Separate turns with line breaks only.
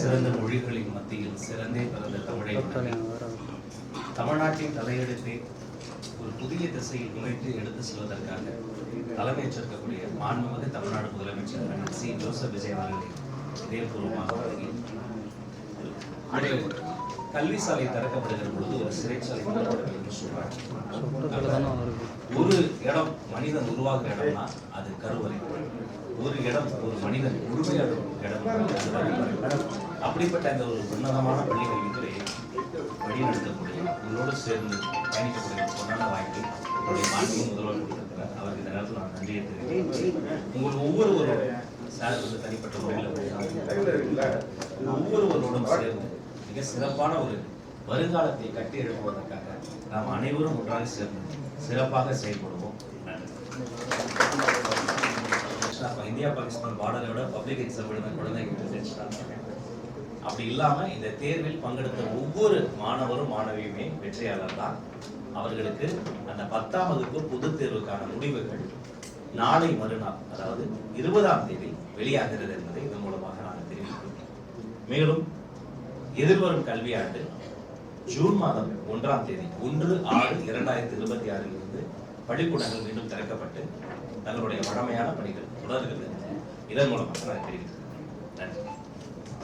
சிறந்த மொழிகளின் மத்தியில் சிறந்தே பிறந்த தமிழை தமிழ்நாட்டின் தலையெடுத்தை ஒரு புதிய திசையில் நுழைத்து எடுத்து செல்வதற்காக தலைமையேற்றிருக்கக்கூடிய மாண்புமிகு தமிழ்நாடு முதலமைச்சர் சி ஜோசப் விஜய் அவர்களை இதயபூர்வமாக வழங்கி கல்வி சாலை திறக்கப்படுகிற பொழுது ஒரு சிறைச்சாலை திறக்கப்படும் என்று சொல்றாங்க. ஒரு இடம் மனிதன் உருவாகிற இடம்னா அது கருவறை. ஒரு இடம் ஒரு மனிதன் முழுமையாடும் இடம் அப்படிப்பட்ட அந்த ஒரு உன்னதமான பள்ளி கல்வித்துறையை வழிநடத்தக்கூடிய உங்களோடு சேர்ந்து பயணிக்கக்கூடிய பொன்னான வாய்ப்பு என்னுடைய மாநில முதல்வர் கொடுத்திருக்கிறார். அவருக்கு இந்த நேரத்தில் நான் நன்றியை தெரிவிக்கிறேன். உங்கள் ஒவ்வொருவரோட சார் வந்து தனிப்பட்ட முறையில் ஒவ்வொருவரோடும் சேர்ந்து மிக சிறப்பான ஒரு வருங்காலத்தை கட்டி எழுப்புவதற்காக நாம் அனைவரும் ஒன்றாக சேர்ந்து சிறப்பாக செயல்படுவோம். இந்தியா பாகிஸ்தான் பார்டரோட பப்ளிக் எக்ஸாம் எழுத குழந்தைகள் அப்படி இல்லாம இந்த தேர்வில் பங்கெடுத்த ஒவ்வொரு மாணவரும் மாணவியுமே வெற்றியாளர் தான். அவர்களுக்கு அந்த 10ஆம் வகுப்பு பொதுத் தேர்வுக்கான முடிவுகள் நாளை மறுநாள், அதாவது 20ஆம் தேதி வெளியாகிறது என்பதை இதன் மூலமாக நாங்கள் தெரிவிக்கிறோம். மேலும் எதிர்வரும் கல்வியாண்டு ஜூன் மாதம் 1ஆம் தேதி 1/6/2026 பள்ளிக்கூடங்கள் மீண்டும் திறக்கப்பட்டு தங்களுடைய வழமையான பணிகள் தொடர்கிறது. இதன் மூலமாக நான் தெரிவிக்கிறேன். நன்றி.